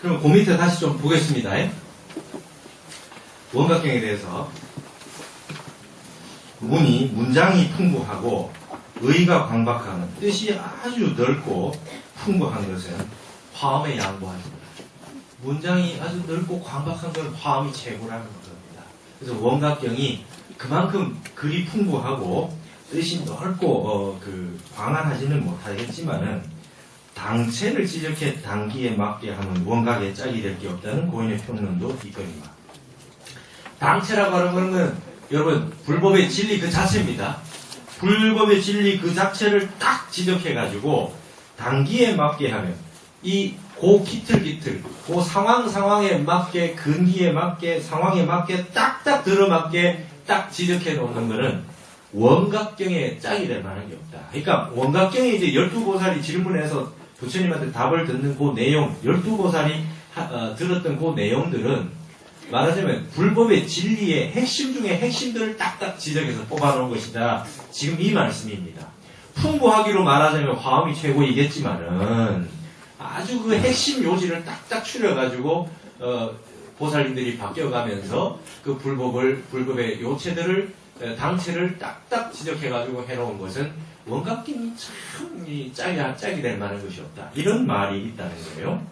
그럼 그 밑에 다시 좀 보겠습니다. 원각경에 대해서. 문장이 풍부하고 의가 광박하는 뜻이 아주 넓고 풍부한 것은 화음에 양보하십니다. 문장이 아주 넓고 광박한 건 화음이 최고라는 겁니다. 그래서 원각경이 그만큼 글이 풍부하고 뜻이 넓고 광활하지는 못하겠지만은 당체를 지적해 단기에 맞게 하면 원각에 짝이 될 게 없다는 고인의 평론도 있거니와. 당체라고 하는 것은 여러분 불법의 진리 그 자체입니다. 불법의 진리 그 자체를 딱 지적해가지고 단기에 맞게 하면 고 기틀기틀 그 상황에 맞게 근기에 맞게 상황에 맞게 딱딱 들어맞게 딱 지적해 놓는 것은 원각경에 짝이 될 만한 게 없다. 그러니까 원각경에 이제 12보살이 질문해서 부처님한테 답을 듣는 그 내용 12보살이 들었던 그 내용들은 말하자면 불법의 진리의 핵심 중에 핵심들을 딱딱 지적해서 뽑아놓은 것이다. 지금 이 말씀입니다. 풍부하기로 말하자면 화음이 최고이겠지만은 아주 그 핵심 요지를 딱딱 추려가지고 보살님들이 바뀌어가면서 그 불법의 요체들을 당체를 딱딱 지적해가지고 해놓은 것은 원각경이 참 짝이 될 만한 것이 없다. 이런 말이 있다는 거예요.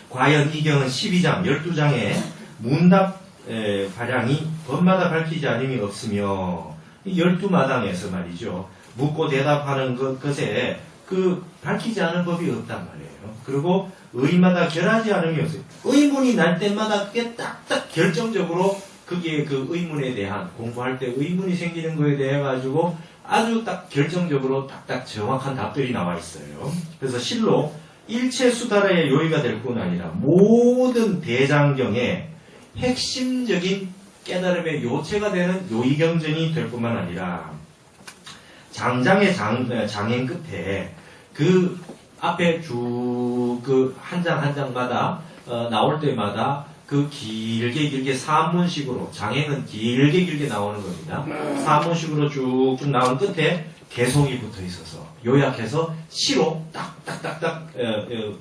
과연 이 경은 12장 12장에 문답 발양이 법마다 밝히지 않음이 없으며 12마당에서 말이죠. 묻고 대답하는 것에 밝히지 않은 법이 없단 말이에요. 그리고 의마다 결하지 않음이 없어요. 의문이 날 때마다 그게 딱딱 결정적으로 그게 그 의문에 대한 공부할 때 의문이 생기는 거에 대해 가지고 아주 딱 결정적으로 딱딱 정확한 답들이 나와 있어요. 그래서 실로 일체 수다라의 요의가 될 뿐 아니라 모든 대장경의 핵심적인 깨달음의 요체가 되는 요의경전이 될 뿐만 아니라 장장의 장행 끝에 그 앞에 쭉 그 한 장 한 장마다 나올 때마다 그 길게 사문식으로 장행은 길게 나오는 겁니다. 사문식으로 쭉쭉 나온 끝에 개송이 붙어 있어서 요약해서 시로 딱딱딱딱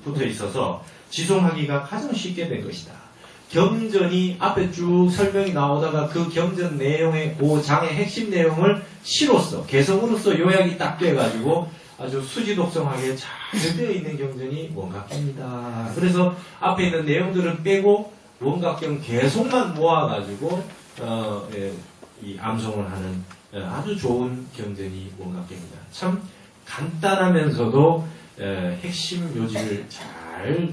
붙어 있어서 지송하기가 가장 쉽게 된 것이다. 경전이 앞에 쭉 설명이 나오다가 그 경전 내용의 그 장의 핵심 내용을 시로서 개성으로서 요약이 딱 돼가지고 아주 수지독성하게 잘 되어 있는 경전이 원각경입니다. 그래서 앞에 있는 내용들은 빼고 원각경 개성만 모아가지고 이 암송을 하는 아주 좋은 경전이 원각경입니다. 참 간단하면서도 핵심 요지를 잘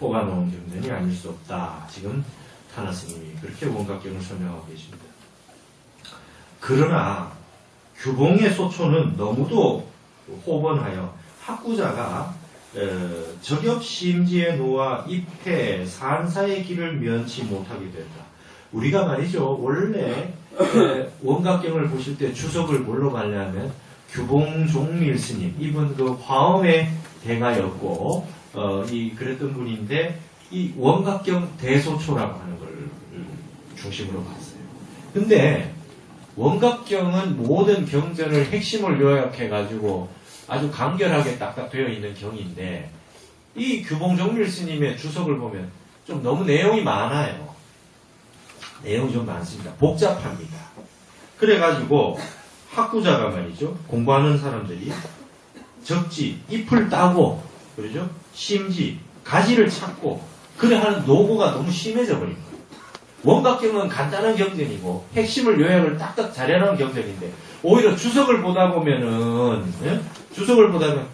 뽑아놓은 경전이 아닐 수 없다. 지금 타나 스님이 그렇게 원각경을 설명하고 계십니다. 그러나 규봉의 소초는 너무도 호번하여 학구자가 적엽심지에 놓아 입회 산사의 길을 면치 못하게 된다. 우리가 말이죠. 원래 원각경을 보실 때 주석을 뭘로 말냐면 규봉종밀 스님, 이분 그 화엄의 대가였고 그랬던 분인데 이 원각경 대소초라고 하는 걸 중심으로 봤어요. 근데 원각경은 모든 경전을 핵심을 요약해가지고 아주 간결하게 딱딱 되어 있는 경인데 이 규봉종밀 스님의 주석을 보면 좀 너무 내용이 많아요. 내용이 좀 많습니다. 복잡합니다. 그래가지고 학구자가 말이죠. 공부하는 사람들이 적지, 잎을 따고 그러죠? 심지, 가지를 찾고 그래 하는 노고가 너무 심해져 버린 거예요. 원각경은 간단한 경전이고 핵심을 요약을 딱딱 잘해놓은 경전인데 오히려 주석을 보다 보면은 주석을 보다 보면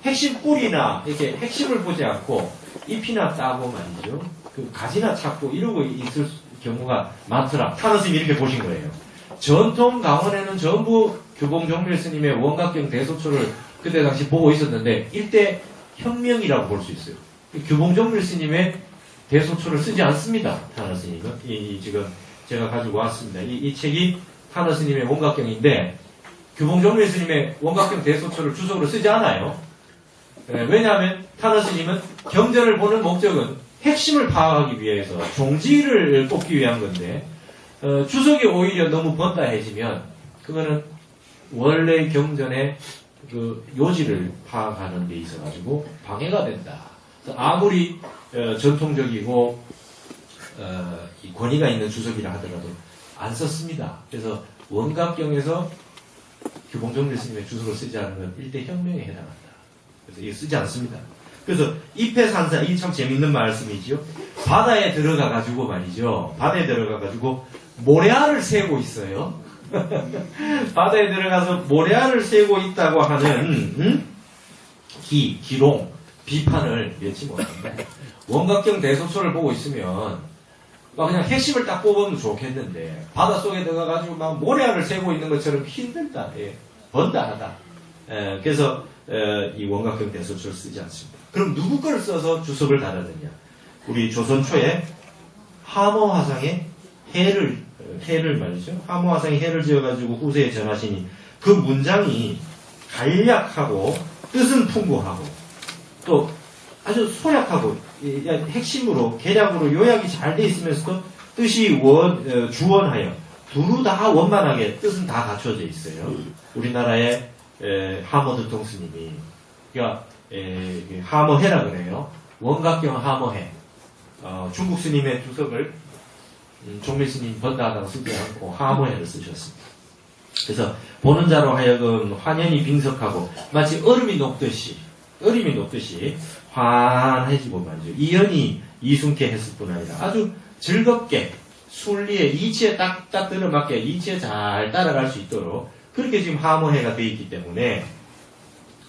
핵심 뿌리나 이렇게 핵심을 보지 않고 잎이나 따고 말이죠. 그 가지나 찾고 이러고 있을 경우가 많더라. 타너스님이 이렇게 보신 거예요. 전통 강원에는 전부 규봉종밀 스님의 원각경 대소초를 그때 당시 보고 있었는데 일대 혁명이라고 볼 수 있어요. 규봉종밀 스님의 대소초를 쓰지 않습니다. 타너 스님은 지금 제가 가지고 왔습니다. 이 책이 타너 스님의 원각경인데 규봉종밀 스님의 원각경 대소초를 주석으로 쓰지 않아요. 왜냐하면 타너 스님은 경전을 보는 목적은 핵심을 파악하기 위해서 종지를 뽑기 위한 건데 주석이 오히려 너무 번다해지면 그거는 원래 경전의 그 요지를 파악하는 데 있어가지고 방해가 된다. 아무리 전통적이고 이 권위가 있는 주석이라 하더라도 안 썼습니다. 그래서 원각경에서 규봉정밀 스님의 주석을 쓰지 않은 건 일대 혁명에 해당한다. 그래서 이거 쓰지 않습니다. 그래서 입해산사, 이게 참 재밌는 말씀이지요. 바다에 들어가 가지고 말이죠. 바다에 들어가 가지고 모래알을 세고 있어요. 바다에 들어가서 모래알을 세고 있다고 하는 기롱 비판을 면치 못합니다. 원각경 대소서를 보고 있으면 그냥 핵심을 딱 뽑으면 좋겠는데 바닷속에 들어가가지고 막 모래알을 세고 있는 것처럼 힘들다. 번다하다. 그래서 이 원각경 대소서를 쓰지 않습니다. 그럼 누구 거를 써서 주석을 달았느냐? 우리 조선 초에 하모화상에 해를 말이죠. 하모화상에 해를 지어가지고 후세에 전하시니 그 문장이 간략하고 뜻은 풍부하고 또 아주 소략하고 핵심으로 개략으로 요약이 잘 돼 있으면서도 뜻이 주원하여 두루 다 원만하게 뜻은 다 갖춰져 있어요. 우리나라의 하모드통 스님이 그러니까 하모해라 그래요. 원각경 하모해. 중국 스님의 주석을 종밀 스님 번다하다고 쓰지 않고 하모해를 쓰셨습니다. 그래서 보는 자로 하여금 환연이 빙석하고 마치 얼음이 녹듯이 환해지고 말이죠. 이연이 이순케 했을 뿐 아니라 아주 즐겁게 순리에 이치에 딱 들어맞게 이치에 잘 따라갈 수 있도록 그렇게 지금 하모해가 되어 있기 때문에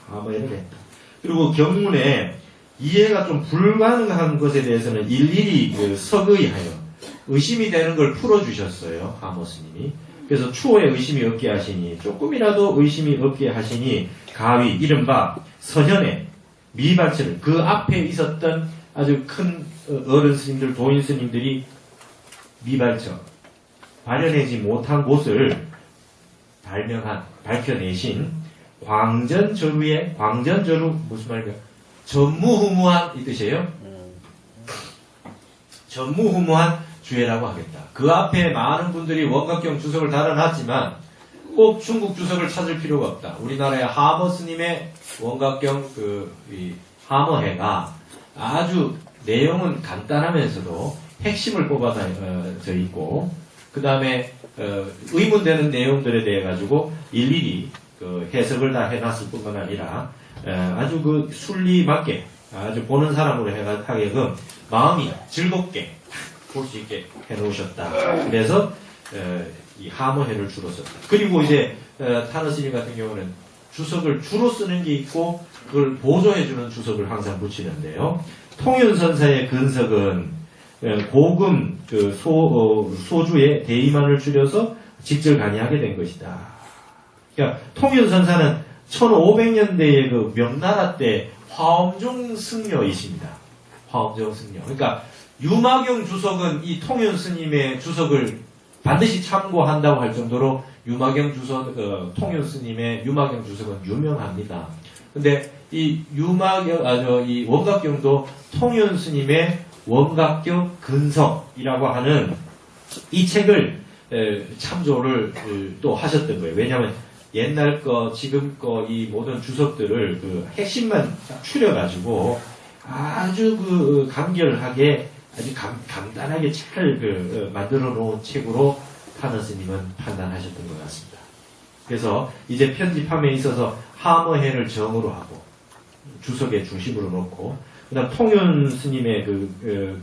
하모해를 했다. 그리고 경문에 이해가 좀 불가능한 것에 대해서는 일일이 석의하여 의심이 되는 걸 풀어주셨어요. 하모 스님이. 그래서 추호에 의심이 없게 하시니 조금이라도 의심이 없게 하시니 가위 이른바 서현의 미발처를 그 앞에 있었던 아주 큰 어른 스님들 도인 스님들이 미발처 발현하지 못한 곳을 밝혀내신 광전저루의 광전저루 무슨 말인가 전무후무한 이 뜻이에요. 전무후무한 주회라고 하겠다. 그 앞에 많은 분들이 원각경 주석을 달아놨지만 꼭 중국 주석을 찾을 필요가 없다. 우리나라의 하모 스님의 원각경 이 하모해가 아주 내용은 간단하면서도 핵심을 뽑아져 있고 그 다음에 의문되는 내용들에 대해 가지고 일일이 해석을 다 해놨을 뿐만 아니라 아주 그 순리 맞게 아주 보는 사람으로 하여금 마음이 즐겁게 볼 수 있게 해놓으셨다. 그래서 이 하모해를 주로 썼다. 그리고 이제 타너 스님 같은 경우는 주석을 주로 쓰는 게 있고 그걸 보조해주는 주석을 항상 붙이는데요. 통윤선사의 근석은 고금 소주의 대의만을 줄여서 직절간이하게 된 것이다. 그러니까 통윤선사는 1500년대의 그 명나라 때 화엄종 승려이십니다. 화엄종 승려. 그러니까 유마경 주석은 이 통윤 스님의 주석을 반드시 참고한다고 할 정도로 유마경 주석, 통윤 스님의 유마경 주석은 유명합니다. 근데 이 이 원각경도 통윤 스님의 원각경 근석이라고 하는 이 책을 참조를 또 하셨던 거예요. 왜냐하면 옛날 거, 지금 거 이 모든 주석들을 그 핵심만 추려가지고 아주 간결하게 아주 간단하게 잘 만들어 놓은 책으로 타너 스님은 판단하셨던 것 같습니다. 그래서 이제 편집함에 있어서 하모해를 정으로 하고 주석의 중심으로 놓고 그다음 통윤 스님의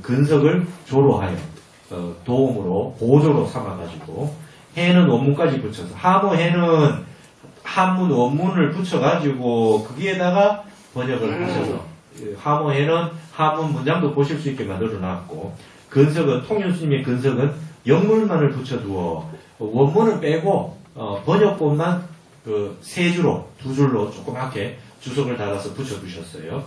근석을 조로하여 도움으로 보조로 삼아가지고 해는 원문까지 붙여서 하모해는 한문 원문을 붙여가지고 거기에다가 번역을 하셔서 하모해는 한문 문장도 보실 수 있게 만들어놨고 근석은 통윤 스님의 근석은 영물만을 붙여두어 원문은 빼고 번역본만 세 줄로 두 줄로 조그맣게 주석을 달아서 붙여두셨어요.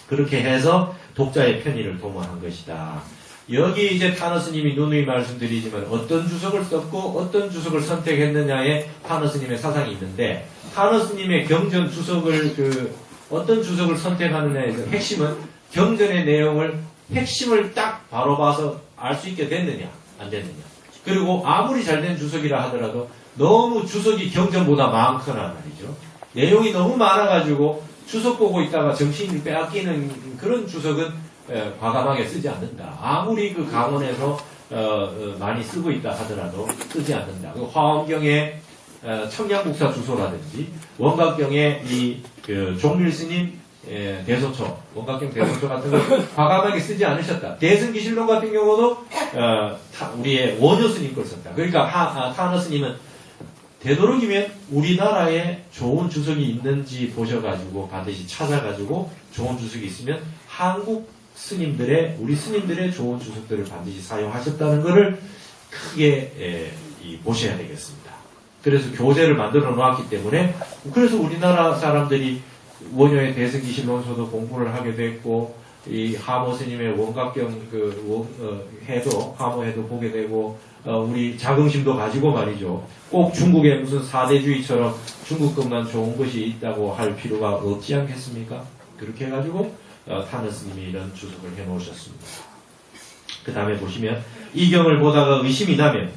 그렇게 해서 독자의 편의를 도모한 것이다. 여기 이제 타너 스님이 누누이 말씀드리지만 어떤 주석을 썼고 어떤 주석을 선택했느냐에 타너 스님의 사상이 있는데 타너 스님의 경전 주석을 어떤 주석을 선택하느냐에서 핵심은 경전의 내용을 핵심을 딱 바로 봐서 알 수 있게 됐느냐 안 됐느냐. 그리고 아무리 잘된 주석이라 하더라도 너무 주석이 경전보다 많거나 말이죠. 내용이 너무 많아가지고 주석 보고 있다가 정신을 빼앗기는 그런 주석은 과감하게 쓰지 않는다. 아무리 그 강원에서 많이 쓰고 있다 하더라도 쓰지 않는다. 그 화엄경의 청량국사 주소라든지 원각경의 그 종밀스님 대소초, 원각경 대소초 같은 걸 과감하게 쓰지 않으셨다. 대승기실론 같은 경우도 우리의 원효 스님 걸 썼다. 그러니까 타너 스님은 되도록이면 우리나라에 좋은 주석이 있는지 보셔가지고 반드시 찾아가지고 좋은 주석이 있으면 한국 스님들의 우리 스님들의 좋은 주석들을 반드시 사용하셨다는 것을 크게 보셔야 되겠습니다. 그래서 교재를 만들어 놓았기 때문에 그래서 우리나라 사람들이 원효의 대승기실론서도 공부를 하게 됐고 이 하모 스님의 원각경 해도 하모해도 보게 되고 우리 자긍심도 가지고 말이죠. 꼭 중국의 무슨 사대주의처럼 중국 것만 좋은 것이 있다고 할 필요가 없지 않겠습니까? 그렇게 해가지고 타너 스님이 이런 주석을 해놓으셨습니다. 그 다음에 보시면 이 경을 보다가 의심이 나면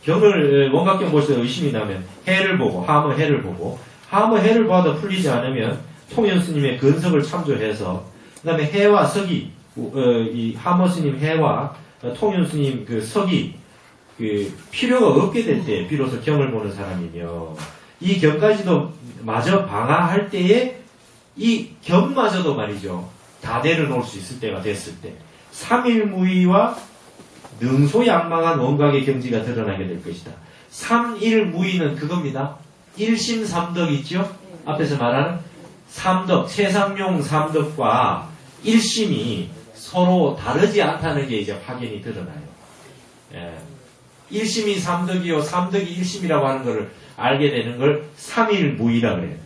경을 원각경 볼 때 의심이 나면 해를 보고 하모 해를 보고 하모 해를 봐도 풀리지 않으면 통연 스님의 근석을 참조해서 그 다음에 해와 석이 이 하모 스님 해와 통연 스님 그 석이 그 필요가 없게 될 때 비로소 경을 보는 사람이며 이 경까지도 마저 방하할 때에 이 경마저도 말이죠. 다 내려놓을 수 있을 때가 됐을 때 삼일무의와 능소양망한 원각의 경지가 드러나게 될 것이다. 삼일무의는 그겁니다. 일심삼덕 있죠? 앞에서 말하는 삼덕, 최상용 삼덕과 일심이 서로 다르지 않다는 게 이제 확연히 드러나요. 일심이 삼덕이요, 삼덕이 일심이라고 하는 것을 알게 되는 걸 삼일무의라 그래요.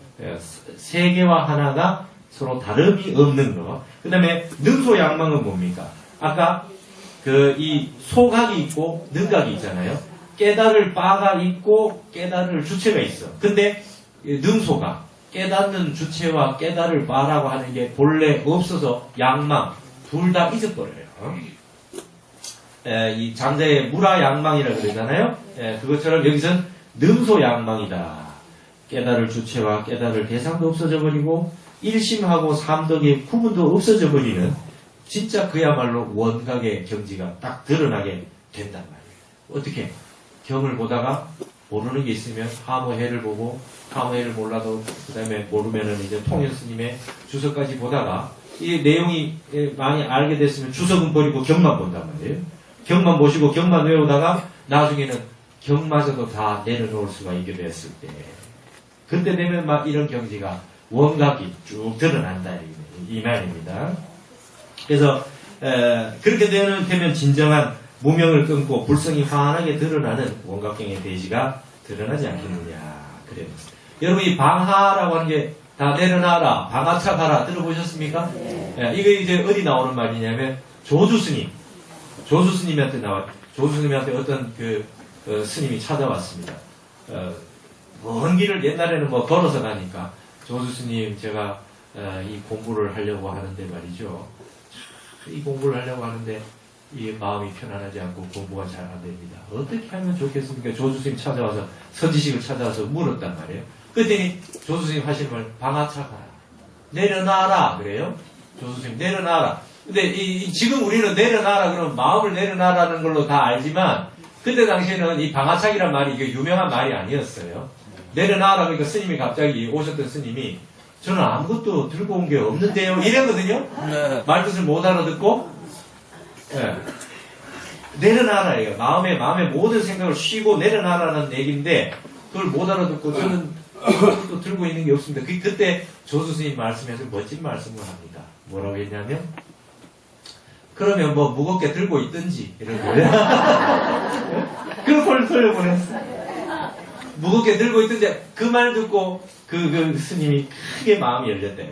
세 개와 하나가 서로 다름이 없는 거. 그 다음에 능소양망은 뭡니까? 아까 이 소각이 있고 능각이 있잖아요. 깨달을 바가 있고 깨달을 주체가 있어. 근데 능소각, 깨닫는 주체와 깨달을 바라고 하는 게 본래 없어서 양망 둘 다 잊어버려요. 이 장자의 무라양망이라 그러잖아요. 그것처럼 여기선 능소양망이다. 깨달을 주체와 깨달을 대상도 없어져 버리고 일심하고 삼덕의 구분도 없어져 버리는 진짜 그야말로 원각의 경지가 딱 드러나게 된단 말이에요. 어떻게? 경을 보다가 모르는 게 있으면 하모해를 보고 하모해를 몰라도 그 다음에 모르면은 이제 통연 스님의 주석까지 보다가 이 내용이 많이 알게 됐으면 주석은 버리고 경만 본단 말이에요. 경만 보시고 경만 외우다가 나중에는 경마저도 다 내려놓을 수가 있게 됐을 때 그때 되면 막 이런 경지가 원각이 쭉 드러난다 이 말입니다. 그래서 그렇게 되면 진정한 무명을 끊고 불성이 환하게 드러나는 원각경의 대지가 드러나지 않겠느냐 그래요. 여러분 이 방하라고 하는 게 다 내려놔라 방하차 가라 들어보셨습니까? 이거 이제 어디 나오는 말이냐면 조수스님한테 나와요. 조수스님한테 어떤 스님이 찾아왔습니다. 먼 길을 옛날에는 걸어서 가니까 조수스님 제가 이 공부를 하려고 하는데 말이죠. 이 공부를 하려고 하는데 이 마음이 편안하지 않고 공부가 잘 안 됩니다. 어떻게 하면 좋겠습니까? 조수스님 찾아와서 선지식을 찾아와서 물었단 말이에요. 그랬더니 조수스님 하시는 말 방아차 가라. 내려놔라 그래요. 조수스님 내려놔라. 근데 지금 우리는 내려놔라 그러면 마음을 내려놔라는 걸로 다 알지만 그때 당시에는 이 방아차기란 말이 이게 유명한 말이 아니었어요. 내려놔라 그러니까 스님이 갑자기 오셨던 스님이 저는 아무것도 들고 온 게 없는데요 이랬거든요. 네. 말뜻을 못 알아듣고 내려놔라 이거 마음의 모든 생각을 쉬고 내려놔라는 얘기인데 그걸 못 알아듣고 저는 아무것도 들고 있는 게 없습니다. 그때 조수 스님 말씀에서 멋진 말씀을 합니다. 뭐라고 했냐면 그러면 무겁게 들고 있든지 이런 거예요. 그걸 돌려보냈어. 무겁게 들고 있든지 그 말 듣고 그 스님이 크게 마음이 열렸다.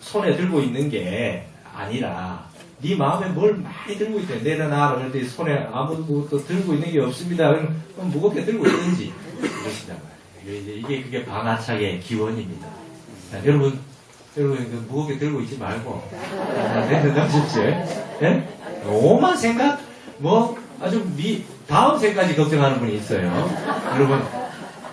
손에 들고 있는 게 아니라 네 마음에 뭘 많이 들고 있대. 내려놔라. 그랬더니 손에 아무것도 들고 있는 게 없습니다. 그럼 무겁게 들고 있든지 이러시단 말이에요. 그게 방아착의 기원입니다. 자, 여러분 무겁게 들고 있지 말고 내려놔주십시오. 예? 오만 생각 아주 다음 생까지 걱정하는 분이 있어요. 여러분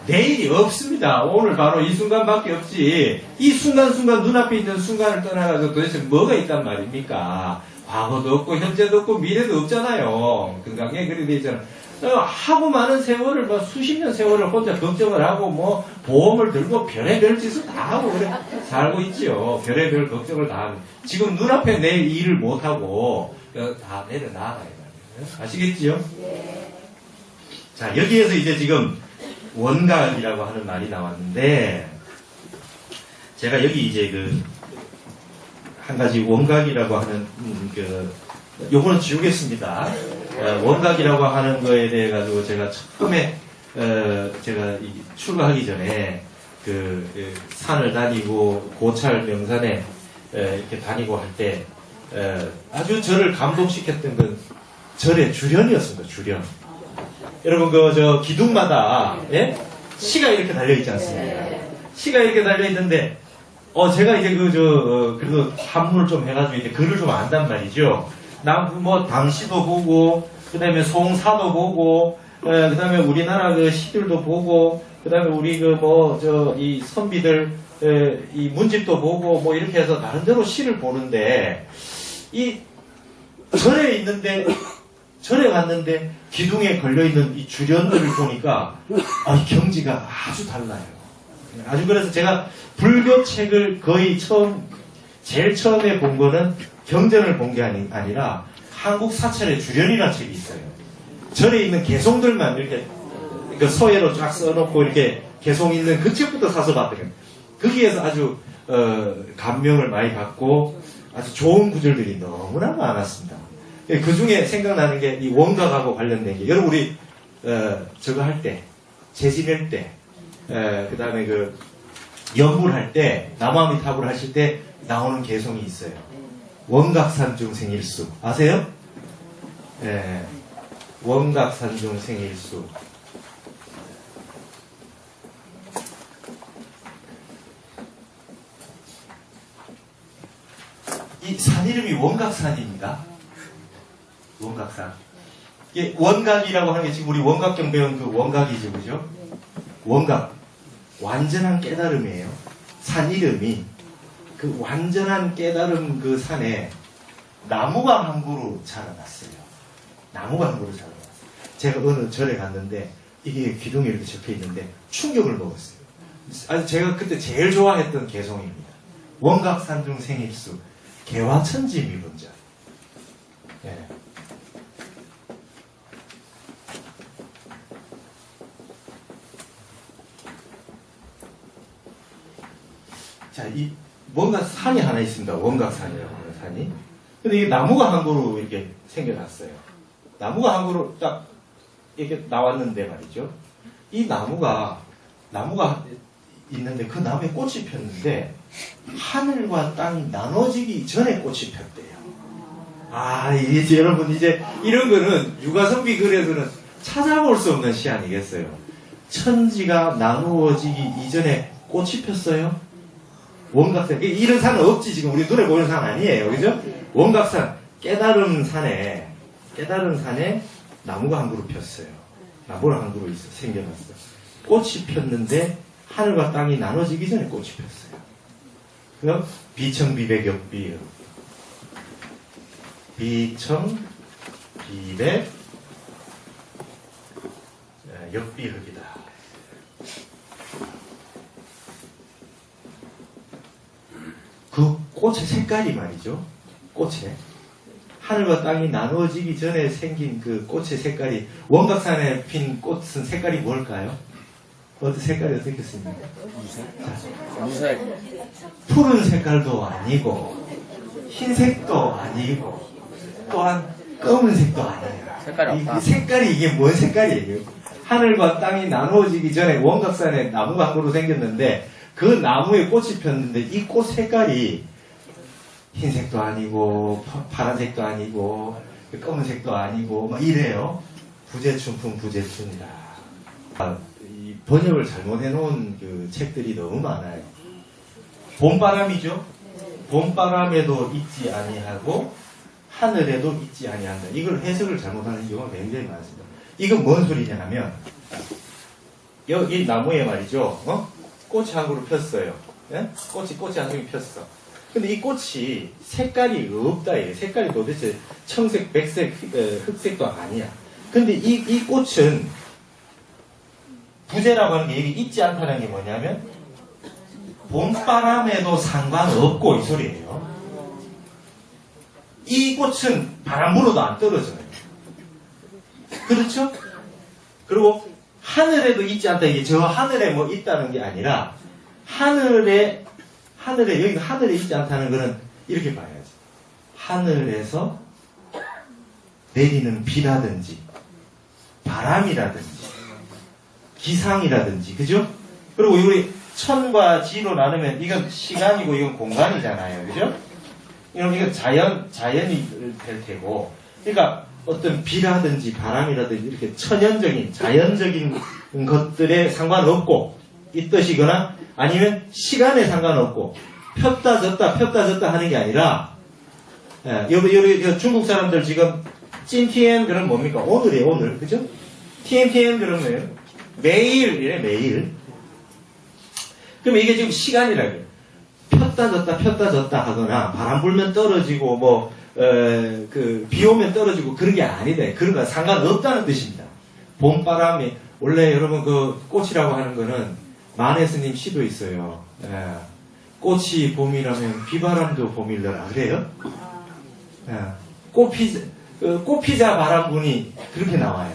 내일이 없습니다. 오늘 바로 이 순간밖에 없지. 이 순간순간 눈앞에 있는 순간을 떠나가지고 도대체 뭐가 있단 말입니까? 과거도 없고 현재도 없고 미래도 없잖아요. 건강에 그렇게 돼 있잖아요. 하고 많은 세월을 수십 년 세월을 혼자 걱정을 하고 뭐 보험을 들고 별의별 짓을 다 하고 그래 살고 있지요. 별의별 걱정을 다 하고 지금 눈앞에 내 일을 못하고 다 내려놔가야 말이에요. 아시겠지요? 자, 여기에서 이제 지금 원각이라고 하는 말이 나왔는데 제가 여기 이제 한 가지 원각이라고 하는 요거는 지우겠습니다. 원각이라고 하는 거에 대해 가지고 제가 처음에 제가 출가하기 전에 산을 다니고 고찰 명산에 이렇게 다니고 할 때 아주 저를 감동시켰던 건 절의 주련이었습니다. 주련. 여러분 저 기둥마다 예? 시가 이렇게 달려 있지 않습니까? 시가 이렇게 달려 있는데 제가 이제 그래도 한문을 좀 해가지고 이제 글을 좀 안단 말이죠. 당시도 보고, 그 다음에 송사도 보고, 그 다음에 우리나라 시들도 보고, 그 다음에 우리 이 선비들, 이 문집도 보고, 뭐 이렇게 해서 나름대로 시를 보는데, 절에 갔는데, 기둥에 걸려있는 이 주련들을 보니까, 이 경지가 아주 달라요. 아주 그래서 제가 불교 책을 거의 제일 처음에 본 거는 경전을 본 게 아니라 한국 사찰의 주련이라는 책이 있어요. 절에 있는 개송들만 이렇게 서예로 쫙 써놓고 이렇게 개송 있는 그 책부터 사서 봤더니 거기에서 아주 감명을 많이 받고 아주 좋은 구절들이 너무나 많았습니다. 그 중에 생각나는 게 이 원각하고 관련된 게 여러분 우리 저거 할 때 제지낼 때 그 다음에 연불할 때 나무아미타불 하실 때 나오는 개송이 있어요. 원각산중 생일수 아세요? 네. 원각산중 생일수. 이 산 이름이 원각산입니다. 원각산. 이게 원각이라고 하는 게 지금 우리 원각경 배운 그 원각이죠, 그죠? 원각. 완전한 깨달음이에요. 산 이름이. 그 완전한 깨달음 그 산에 나무가 한 그루 자라났어요. 나무가 한 그루 자라났어요. 제가 어느 절에 갔는데 이게 기둥에 이렇게 적혀 있는데 충격을 먹었어요. 아주 제가 그때 제일 좋아했던 개송입니다. 원각산중 생일수 개화천지 미분자. 네. 자, 뭔가 산이 하나 있습니다. 원각산이라고 하는 산이. 근데 이게 나무가 한 그루 이렇게 생겨났어요. 나무가 한 그루 딱 이렇게 나왔는데 말이죠. 이 나무가 있는데 그 나무에 꽃이 폈는데 하늘과 땅이 나눠지기 전에 꽃이 폈대요. 이제 여러분 이제 이런 거는 유가선비 글에서는 찾아볼 수 없는 시 아니겠어요. 천지가 나누어지기 이전에 꽃이 폈어요. 원각산. 이런 산은 없지, 지금 우리 눈에 보이는 산 아니에요. 그죠? 원각산. 깨달음 산에 나무가 한 그루 폈어요. 나무가 한 그루 생겨났어요. 꽃이 폈는데, 하늘과 땅이 나눠지기 전에 꽃이 폈어요. 그럼, 비청비백역비. 비청비백, 역비흑이다. 그 꽃의 색깔이 말이죠. 꽃에. 하늘과 땅이 나누어지기 전에 생긴 그 꽃의 색깔이, 원각산에 핀 꽃은 색깔이 뭘까요? 어떤 색깔이 어떻겠습니까? 무색. 푸른 색깔도 아니고, 흰색도 아니고, 또한 검은색도 아니에요. 색깔이 없다. 색깔이 이게 뭔 색깔이에요? 하늘과 땅이 나누어지기 전에 원각산에 나무가 한 그루 생겼는데, 그 나무에 꽃이 폈는데 이 꽃 색깔이 흰색도 아니고 파란색도 아니고 검은색도 아니고 막 이래요. 부재춘풍 부재춘이다. 이 번역을 잘못해 놓은 그 책들이 너무 많아요. 봄바람이죠. 봄바람에도 있지 아니하고 하늘에도 있지 아니한다. 이걸 해석을 잘못하는 경우가 굉장히 많습니다. 이건 뭔 소리냐 하면 이 나무에 말이죠, 꽃이 한 그루 폈어요. 예? 꽃이 한 송이 폈어. 근데 이 꽃이 색깔이 없다, 얘. 색깔이 도대체 청색, 백색, 흑색도 아니야. 근데 이 꽃은 부재라고 하는 게 여기 있지 않다는 게 뭐냐면, 봄바람에도 상관없고, 이 소리예요. 이 꽃은 바람 불어도 안 떨어져요. 그렇죠? 그리고 하늘에도 있지 않다. 이게 저 하늘에 뭐 있다는 게 아니라, 하늘에, 여기 하늘에 있지 않다는 거는 이렇게 봐야지. 하늘에서 내리는 비라든지, 바람이라든지, 기상이라든지, 그죠? 그리고 우리 천과 지로 나누면 이건 시간이고 이건 공간이잖아요. 그죠? 이건 자연이 될 테고. 그러니까 어떤 비라든지 바람이라든지 이렇게 천연적인, 자연적인 것들에 상관없고, 이 뜻이거나 아니면 시간에 상관없고, 폈다 졌다 하는 게 아니라, 여기 중국 사람들 지금 찐티엔 그럼 뭡니까? 오늘이에요, 오늘. 그죠? TMTN 그런 거예요. 매일이래, 매일. 그럼 이게 지금 시간이라고요. 폈다 졌다 하거나, 바람 불면 떨어지고, 비 오면 떨어지고, 그런 게 아니다. 그런 거 상관없다는 뜻입니다. 봄바람이, 원래 여러분 꽃이라고 하는 거는, 만해 스님 시도 있어요. 꽃이 봄이라면 비바람도 봄이더라. 그래요? 꽃피자 바람분이 그렇게 나와요.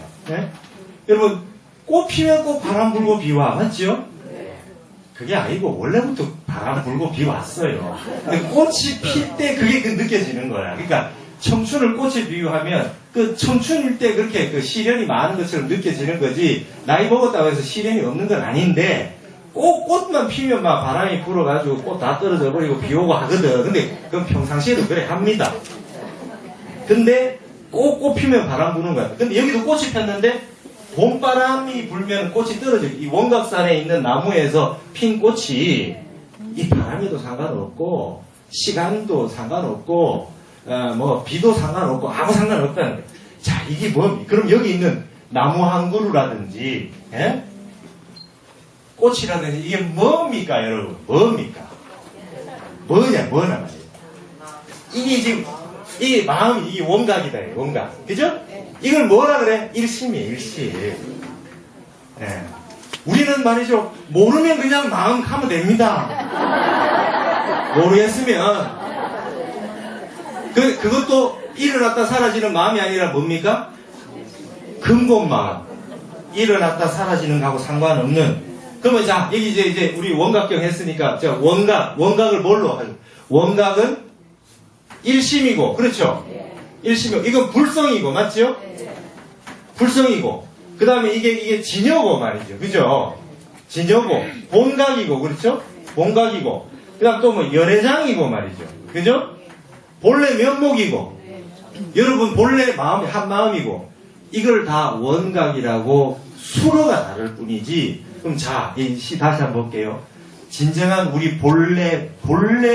여러분, 꽃 피면 꼭 바람 불고 비 와. 맞죠? 그게 아니고, 원래부터 바람 불고 비 왔어요. 근데 꽃이 필 때 그게 느껴지는 거야. 그러니까, 청춘을 꽃에 비유하면, 청춘일 때 그렇게 시련이 많은 것처럼 느껴지는 거지, 나이 먹었다고 해서 시련이 없는 건 아닌데, 꽃만 피면 막 바람이 불어가지고 꽃 다 떨어져 버리고 비 오고 하거든. 근데 그건 평상시에도 그래 합니다. 근데 꽃 피면 바람 부는 거야. 근데 여기도 꽃이 폈는데 봄바람이 불면 꽃이 떨어져요. 이 원각산에 있는 나무에서 핀 꽃이 이 바람에도 상관없고 시간도 상관없고 비도 상관없고 아무 상관없다는 거예요. 자, 이게 뭡니까? 그럼 여기 있는 나무 한 그루라든지 꽃이라든지 이게 뭡니까, 여러분? 뭡니까? 뭐냐 말이에요. 이게 지금 이게 마음이 이게 원각이다, 원각. 그죠? 이걸 뭐라 그래? 일심이에요, 일심. 우리는 말이죠, 모르면 그냥 마음 가면 됩니다. 모르겠으면 그것도 일어났다 사라지는 마음이 아니라 뭡니까? 근본 마음. 일어났다 사라지는 거하고 상관없는. 그러면 자, 여기 이제 우리 원각경 했으니까, 자, 원각을 뭘로 하죠? 원각은 일심이고, 그렇죠? 일심이고, 이건 불성이고, 맞죠? 불성이고, 그 다음에 이게 진여고 말이죠. 그죠? 진여고, 본각이고, 그렇죠? 본각이고, 그 다음 또 뭐, 열애장이고 말이죠. 그죠? 본래 면목이고, 여러분 본래 마음이 한 마음이고, 이걸 다 원각이라고 수로가 다를 뿐이지. 그럼 자, 이 시 다시 한번 볼게요. 진정한 우리 본래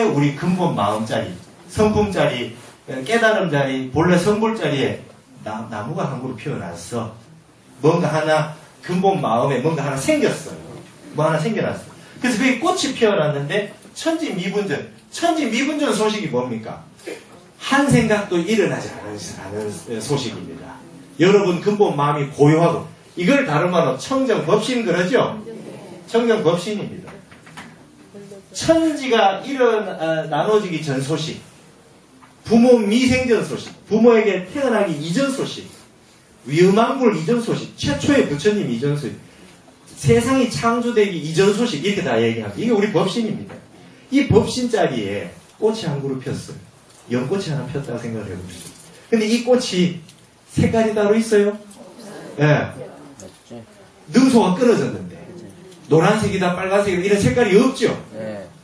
우리 근본 마음짜리, 성품짜리, 깨달음짜리, 본래 성불짜리에 나무가 한 그루 피어났어. 뭔가 하나 근본 마음에 뭔가 하나 생겼어요. 뭐 하나 생겨났어. 그래서 그게 꽃이 피어났는데 천지미분전 소식이 뭡니까? 한 생각도 일어나지 않은 소식입니다. 여러분 근본 마음이 고요하고, 이걸 다른 말로 청정법신 그러죠? 청정법신입니다. 천지가 나눠지기 전 소식, 부모 미생전 소식, 부모에게 태어나기 이전 소식, 위음왕굴 이전 소식, 최초의 부처님 이전 소식, 세상이 창조되기 이전 소식, 이렇게 다 얘기합니다. 이게 우리 법신입니다. 이 법신 자리에 꽃이 한 그루 폈어요. 연꽃이 하나 폈다고 생각을 해봅시다. 근데 이 꽃이 색깔이 따로 있어요? 예. 능소가 끊어졌는데 노란색이다 빨간색이다 이런 색깔이 없죠.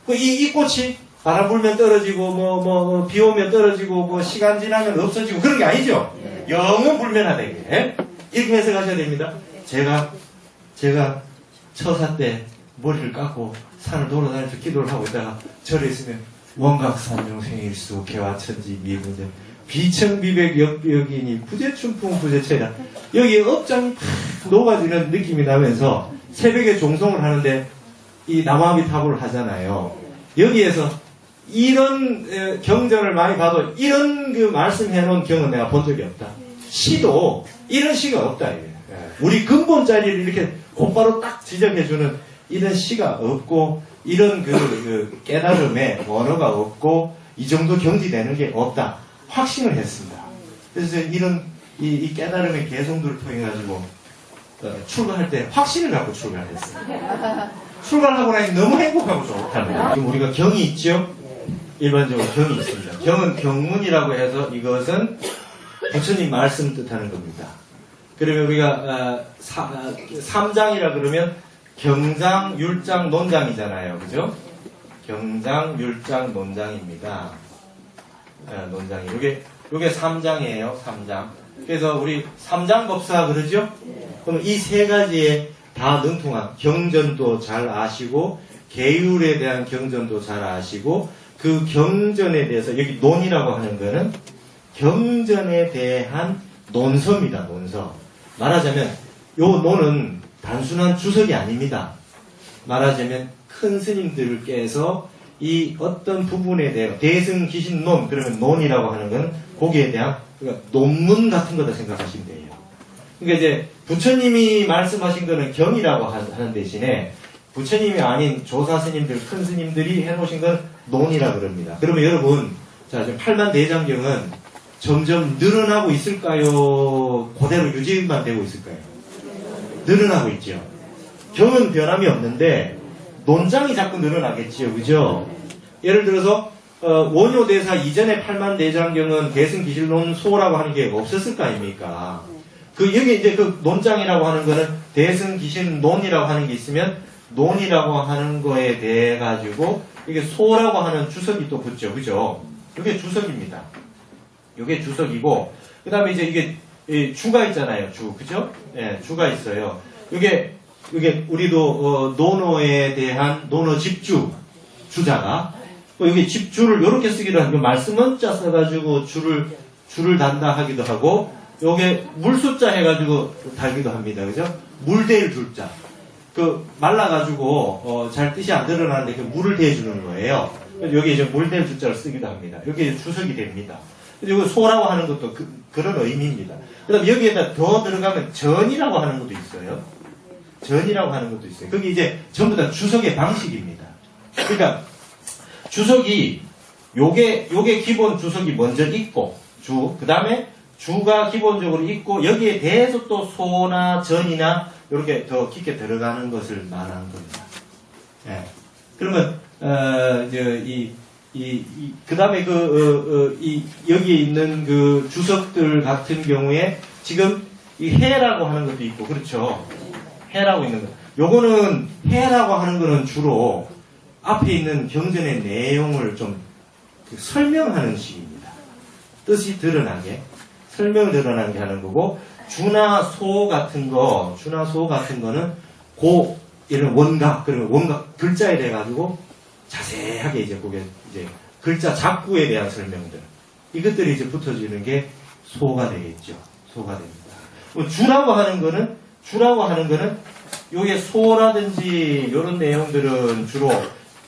이 꽃이 바람 불면 떨어지고 비 오면 떨어지고 시간 지나면 없어지고 그런 게 아니죠. 영원 불면하되게 이렇게 해석하셔야 됩니다. 제가 처사 때 머리를 깎고 산을 돌아다니면서 기도를 하고 있다가 절에 있으면 원각산중생일수 개화천지 미분전 비청비백 역비역이니 부재춘풍 부재체라, 여기 업장이 팍 녹아지는 느낌이 나면서 새벽에 종송을 하는데 이 나무아미타불을 하잖아요. 여기에서 이런 경전을 많이 봐도 이런 그 말씀해 놓은 경은 내가 본 적이 없다. 시도 이런 시가 없다. 이게. 우리 근본 자리를 이렇게 곧바로 딱 지적해주는 이런 시가 없고 이런 그 깨달음의 원어가 없고 이 정도 경지되는 게 없다. 확신을 했습니다. 그래서 이런 이 깨달음의 개성들을 통해 가지고 출가할 때 확신을 갖고 출가를 했어요. 출가를 하고 나니 너무 행복하고 좋답니다. 지금 우리가 경이 있죠? 일반적으로 경이 있습니다. 경은 경문이라고 해서 이것은 부처님 말씀을 뜻하는 겁니다. 그러면 우리가 3장이라 그러면 경장, 율장, 논장이잖아요. 그죠? 경장, 율장, 논장입니다. 논장이. 요게 3장이에요. 3장. 그래서 우리 3장 법사 그러죠? 그럼 이 세 가지에 다 능통한 경전도 잘 아시고 계율에 대한 경전도 잘 아시고 그 경전에 대해서 여기 논이라고 하는 거는 경전에 대한 논서입니다. 논서. 말하자면 요 논은 단순한 주석이 아닙니다. 말하자면 큰 스님들께서 이 어떤 부분에 대해 대승기신론 그러면 논이라고 하는 건 거기에 대한 그러니까 논문 같은 거다 생각하시면 돼요. 그러니까 이제 부처님이 말씀하신 거는 경이라고 하는 대신에 부처님이 아닌 조사 스님들, 큰 스님들이 해놓으신 건 논이라 그럽니다. 그러면 여러분, 자, 지금 8만대장경은 점점 늘어나고 있을까요? 그대로 유지만 되고 있을까요? 늘어나고 있죠. 경은 변함이 없는데 논장이 자꾸 늘어나겠지요. 그죠? 예를 들어서 원효대사 이전에 8만대장경은 대승기실론소라고 하는 게 없었을 거 아닙니까? 여기 이제 그 논장이라고 하는 거는 대승기실론이라고 하는 게 있으면 논이라고 하는 거에 대해 가지고 이게 소라고 하는 주석이 또 붙죠. 그죠? 이게 주석입니다. 이게 주석이고 그 다음에 이제 이게 주가 있잖아요. 주. 그죠? 예, 주가 있어요. 이게 우리도 논어에 대한 논어 집주 주자가 여기 집주를 이렇게 쓰기도 하고 말씀원자 써가지고 줄을 단다 하기도 하고 요게 물숫자 해가지고 달기도 합니다. 그죠? 물대일 줄자. 말라가지고 잘 뜻이 안 드러나는데 그 물을 대주는 거예요. 여기 이제 물대일 줄자를 쓰기도 합니다. 여기 주석이 됩니다. 그리고 소라고 하는 것도 그런 의미입니다. 그 다음에 여기에다 더 들어가면 전이라고 하는 것도 있어요. 전이라고 하는 것도 있어요. 그게 이제 전부 다 주석의 방식입니다. 그러니까 주석이 요게 기본 주석이 먼저 있고 그 다음에 주가 기본적으로 있고 여기에 대해서 또 소나 전이나 이렇게 더 깊게 들어가는 것을 말하는 겁니다. 예. 그러면 그 다음에 여기에 있는 그 주석들 같은 경우에 지금 이 해라고 하는 것도 있고 그렇죠. 해라고 있는 거. 요거는 해라고 하는 거는 주로 앞에 있는 경전의 내용을 좀 설명하는 식입니다. 뜻이 드러나게 설명을 드러나게 하는 거고 주나 소 같은 거는 이런 원각 그러면 원각 글자에 대해 가지고 자세하게 이제 그게 이제 글자 작구에 대한 설명들 이것들이 이제 붙어지는 게 소가 되겠죠. 소가 됩니다. 주라고 하는 거는 요게 소라든지 이런 내용들은 주로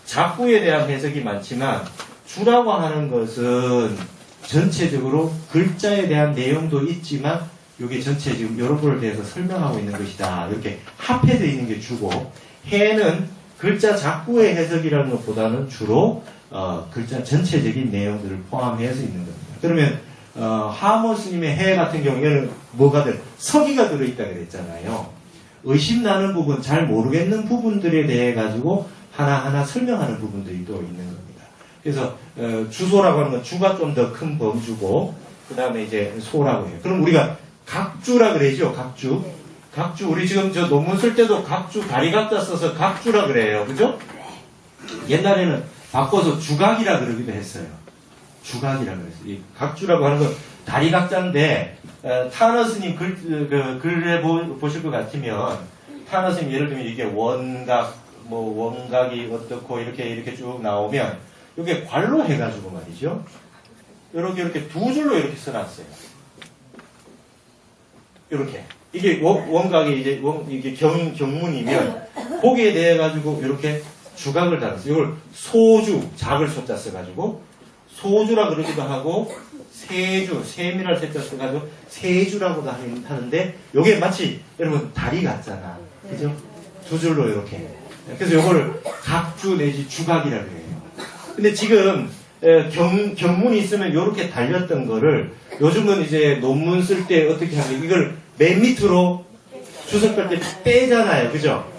작구에 대한 해석이 많지만 주라고 하는 것은 전체적으로 글자에 대한 내용도 있지만 요게 전체 지금 여러 번을 대해서 설명하고 있는 것이다. 이렇게 합해져 있는 게 주고 해는 글자 작구의 해석이라는 것보다는 주로 글자 전체적인 내용들을 포함해서 있는 겁니다. 그러면 하모 스님의 해 같은 경우에는 서기가 들어있다 그랬잖아요. 의심나는 부분, 잘 모르겠는 부분들에 대해 가지고 하나하나 설명하는 부분들이 또 있는 겁니다. 그래서 주소라고 하는 건 주가 좀 더 큰 범주고 그 다음에 이제 소라고 해요. 그럼 우리가 각주라 그러죠. 각주 우리 지금 저 논문 쓸 때도 각주 다리 각자 써서 각주라 그래요. 그죠? 옛날에는 바꿔서 주각이라 그러기도 했어요. 주각이라 그랬어요. 이 각주라고 하는 건 다리 각자인데 타너 스님 글에 보실 것 같으면 타너 스님 예를 들면 이게 원각 원각이 어떻고 이렇게 쭉 나오면 이게 괄로 해가지고 말이죠. 이렇게 두 줄로 이렇게 써놨어요. 이렇게. 이게 원각이 이제 이게 경문이면 거기에 대해 가지고 이렇게 주각을 달았어요. 이걸 소주, 작을 소자 써가지고 소주라 그러기도 하고 세주, 세밀할 세자 써가지고 세주라고도 하는데 요게 마치 여러분 다리 같잖아. 그죠? 두 줄로 이렇게. 그래서 요거를 각주 내지 주각이라 그래요. 근데 지금 경문이 있으면 요렇게 달렸던 거를 요즘은 이제 논문 쓸 때 어떻게 하면 이걸 맨 밑으로 주석할 때 빼잖아요. 그죠?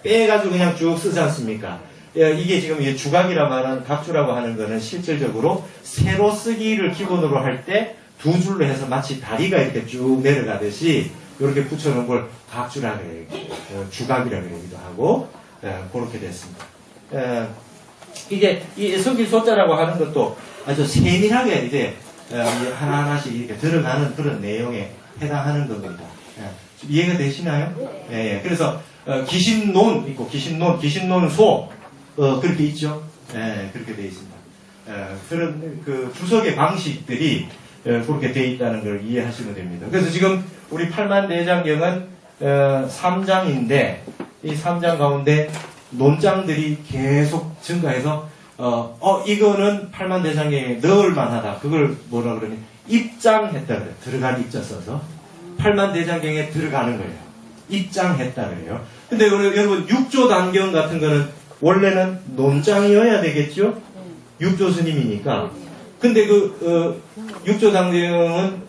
빼가지고 그냥 쭉 쓰지 않습니까? 이게 지금 주각이라 말하는 각주라고 하는 거는 실질적으로 세로 쓰기를 기본으로 할 때 두 줄로 해서 마치 다리가 이렇게 쭉 내려가듯이 이렇게 붙여놓은 걸 각주라 그래요. 주각이라 그러기도 하고 그렇게 됐습니다. 이게 이 석일 소자라고 하는 것도 아주 세밀하게 이제 하나하나씩 이렇게 들어가는 그런 내용에 해당하는 겁니다. 이해가 되시나요? 예. 그래서 기신논 있고 기신논소 그렇게 있죠. 예, 그렇게 되어 있습니다. 그런 그 주석의 방식들이 그렇게 되어 있다는 걸 이해하시면 됩니다. 그래서 지금 우리 팔만대장경은 3장인데 이 3장 가운데 논장들이 계속 증가해서 이거는 팔만대장경에 넣을 만하다. 그걸 뭐라 그러니 입장했다 그래요. 들어간 입자 써서 팔만대장경에 들어가는 거예요. 입장했다 그래요. 근데 여러분 육조단경 같은 거는 원래는 논장이어야 되겠죠? 육조 스님이니까. 근데 육조단경은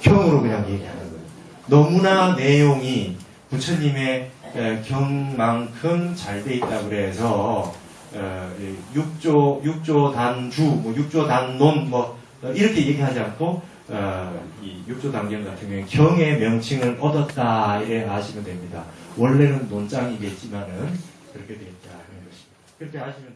경으로 그냥 얘기하는 거예요. 너무나 내용이 부처님의 경만큼 잘 돼 있다 그래서 육조단주, 육조단논 이렇게 얘기하지 않고 이 육조단경 같은 경우에 경의 명칭을 얻었다 이래 아시면 됩니다. 원래는 논장이겠지만은 그렇게 되어 있다 하는 것입니다. 그렇게 아시면